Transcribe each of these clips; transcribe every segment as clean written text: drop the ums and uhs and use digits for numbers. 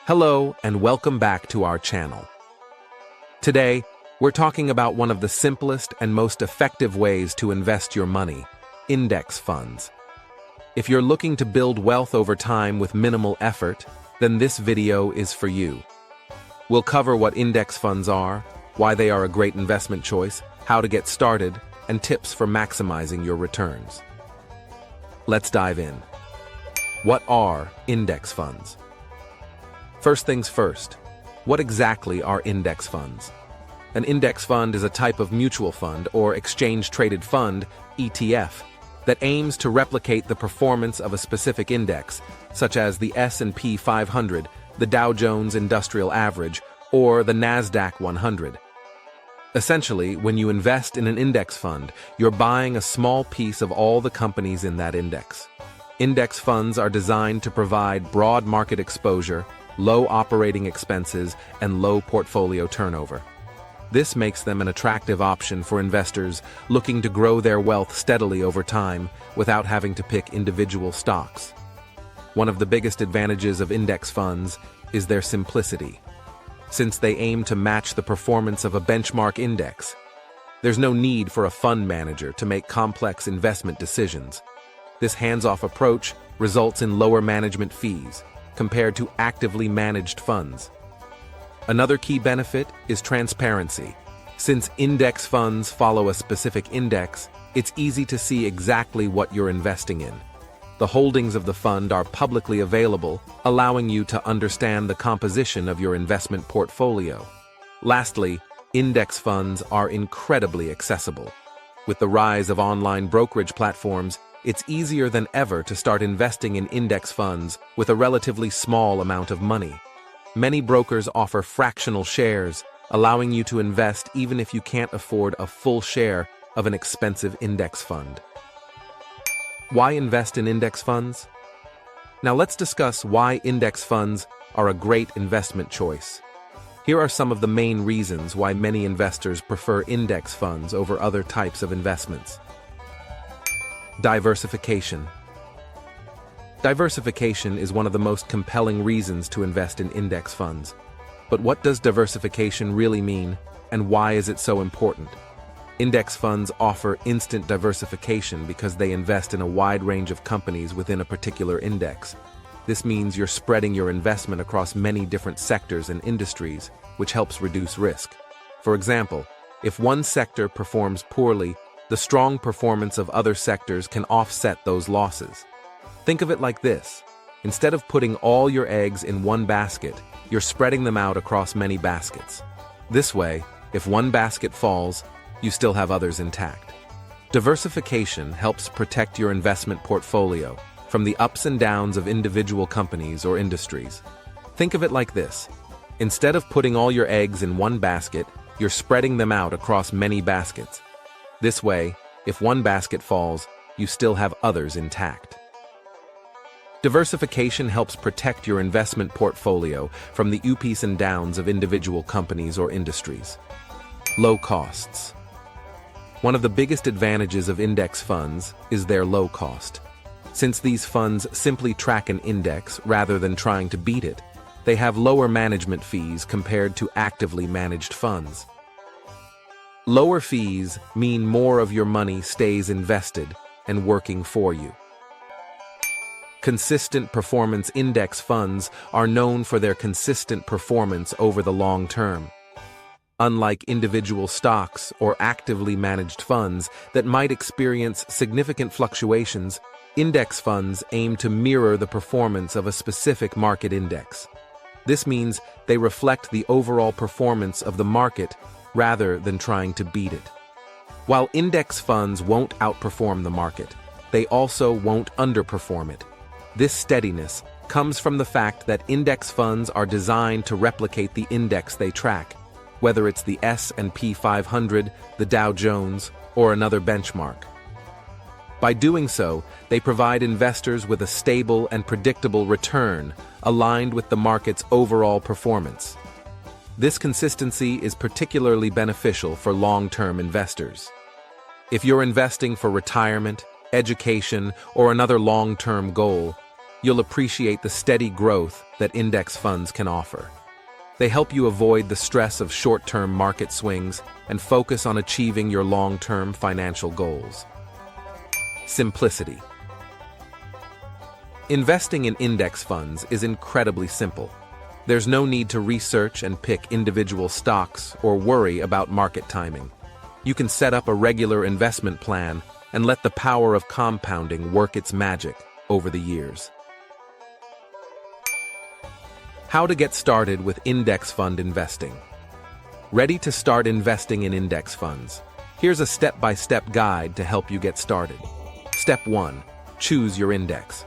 Hello and welcome back to our channel. Today, we're talking about one of the simplest and most effective ways to invest your money, index funds. If you're looking to build wealth over time with minimal effort, then this video is for you. We'll cover what index funds are, why they are a great investment choice, how to get started, and tips for maximizing your returns. Let's dive in. What are index funds? First things first, what exactly are index funds? An index fund is a type of mutual fund or exchange-traded fund, ETF, that aims to replicate the performance of a specific index, such as the S&P 500, the Dow Jones Industrial Average, or the Nasdaq 100. Essentially, when you invest in an index fund, you're buying a small piece of all the companies in that index. Index funds are designed to provide broad market exposure, low operating expenses, and low portfolio turnover. This makes them an attractive option for investors looking to grow their wealth steadily over time without having to pick individual stocks. One of the biggest advantages of index funds is their simplicity. Since they aim to match the performance of a benchmark index, there's no need for a fund manager to make complex investment decisions. This hands-off approach results in lower management fees compared to actively managed funds. Another key benefit is transparency. Since index funds follow a specific index, it's easy to see exactly what you're investing in. The holdings of the fund are publicly available, allowing you to understand the composition of your investment portfolio. Lastly, index funds are incredibly accessible. With the rise of online brokerage platforms, it's easier than ever to start investing in index funds with a relatively small amount of money. Many brokers offer fractional shares, allowing you to invest even if you can't afford a full share of an expensive index fund. Why invest in index funds? Now let's discuss why index funds are a great investment choice. Here are some of the main reasons why many investors prefer index funds over other types of investments. Diversification. Diversification is one of the most compelling reasons to invest in index funds. But what does diversification really mean, and why is it so important? Index funds offer instant diversification because they invest in a wide range of companies within a particular index. This means you're spreading your investment across many different sectors and industries, which helps reduce risk. For example, if one sector performs poorly, the strong performance of other sectors can offset those losses. Think of it like this. Instead of putting all your eggs in one basket, you're spreading them out across many baskets. This way, if one basket falls, you still have others intact. Diversification helps protect your investment portfolio from the ups and downs of individual companies or industries. Think of it like this. Instead of putting all your eggs in one basket, you're spreading them out across many baskets. This way, if one basket falls, you still have others intact. Diversification helps protect your investment portfolio from the ups and downs of individual companies or industries. Low costs. One of the biggest advantages of index funds is their low cost. Since these funds simply track an index rather than trying to beat it, they have lower management fees compared to actively managed funds. Lower fees mean more of your money stays invested and working for you. Consistent performance index funds are known for their consistent performance over the long term. Unlike individual stocks or actively managed funds that might experience significant fluctuations, index funds aim to mirror the performance of a specific market index. This means they reflect the overall performance of the market rather than trying to beat it. While index funds won't outperform the market, they also won't underperform it. This steadiness comes from the fact that index funds are designed to replicate the index they track, whether it's the S&P 500, the Dow Jones, or another benchmark. By doing so, they provide investors with a stable and predictable return aligned with the market's overall performance. This consistency is particularly beneficial for long-term investors. If you're investing for retirement, education, or another long-term goal, you'll appreciate the steady growth that index funds can offer. They help you avoid the stress of short-term market swings and focus on achieving your long-term financial goals. Simplicity. Investing in index funds is incredibly simple. There's no need to research and pick individual stocks or worry about market timing. You can set up a regular investment plan and let the power of compounding work its magic over the years. How to get started with index fund investing. Ready to start investing in index funds? Here's a step-by-step guide to help you get started. Step 1. Choose your index.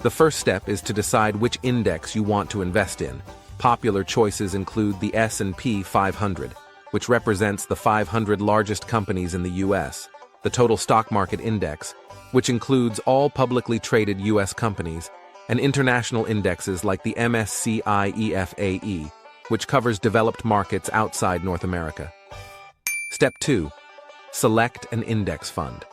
The first step is to decide which index you want to invest in. Popular choices include the S&P 500, which represents the 500 largest companies in the U.S., the Total Stock Market Index, which includes all publicly traded U.S. companies, and international indexes like the MSCI EFAE, which covers developed markets outside North America. Step 2. Select an index fund.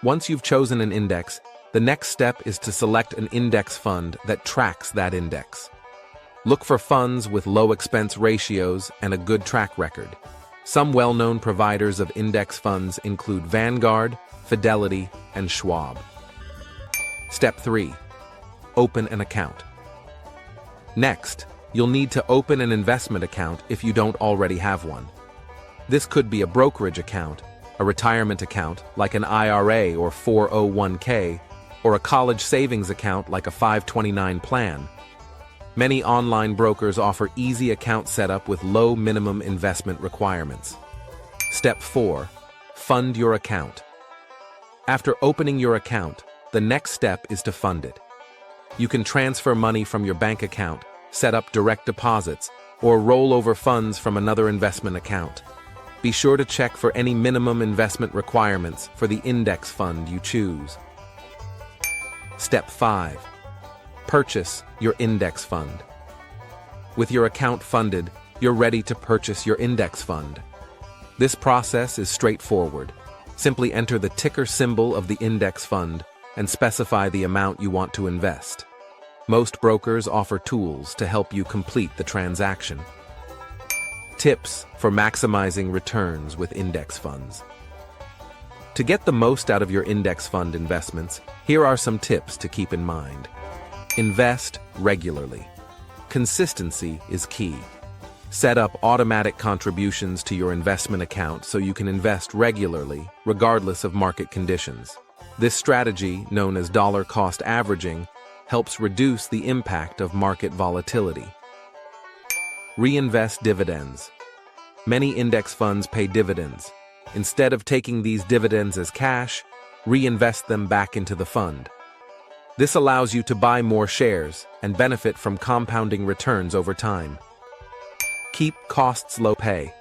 Once you've chosen an index, the next step is to select an index fund that tracks that index. Look for funds with low expense ratios and a good track record. Some well-known providers of index funds include Vanguard, Fidelity, and Schwab. Step 3. Open an account. Next, you'll need to open an investment account if you don't already have one. This could be a brokerage account, a retirement account like an IRA or 401k, or a college savings account like a 529 plan. Many online brokers offer easy account setup with low minimum investment requirements. Step 4. Fund your account. After opening your account, the next step is to fund it. You can transfer money from your bank account, set up direct deposits, or roll over funds from another investment account. Be sure to check for any minimum investment requirements for the index fund you choose. Step 5. Purchase your index fund. With your account funded, you're ready to purchase your index fund. This process is straightforward. Simply enter the ticker symbol of the index fund and specify the amount you want to invest. Most brokers offer tools to help you complete the transaction. Tips for maximizing returns with index funds. To get the most out of your index fund investments, here are some tips to keep in mind. Invest regularly. Consistency is key. Set up automatic contributions to your investment account so you can invest regularly, regardless of market conditions. This strategy, known as dollar cost averaging, helps reduce the impact of market volatility. Reinvest dividends. Many index funds pay dividends. Instead of taking these dividends as cash, reinvest them back into the fund. This allows you to buy more shares and benefit from compounding returns over time. Keep costs low. Pay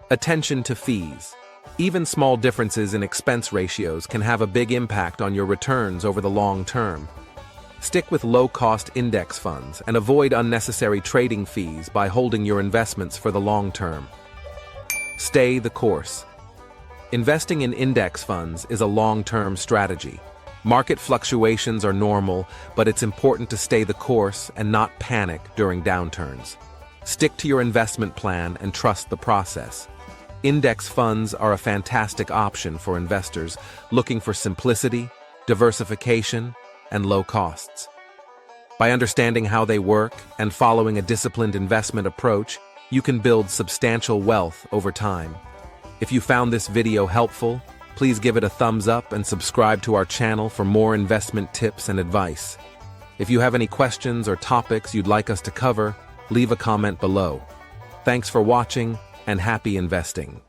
attention to fees. Even small differences in expense ratios can have a big impact on your returns over the long term. Stick with low-cost index funds and avoid unnecessary trading fees by holding your investments for the long term. Stay the course. Investing in index funds is a long-term strategy. Market fluctuations are normal, but it's important to stay the course and not panic during downturns. Stick to your investment plan and trust the process. Index funds are a fantastic option for investors looking for simplicity, diversification, and low costs. By understanding how they work and following a disciplined investment approach, you can build substantial wealth over time. If you found this video helpful, please give it a thumbs up and subscribe to our channel for more investment tips and advice. If you have any questions or topics you'd like us to cover, leave a comment below. Thanks for watching and happy investing.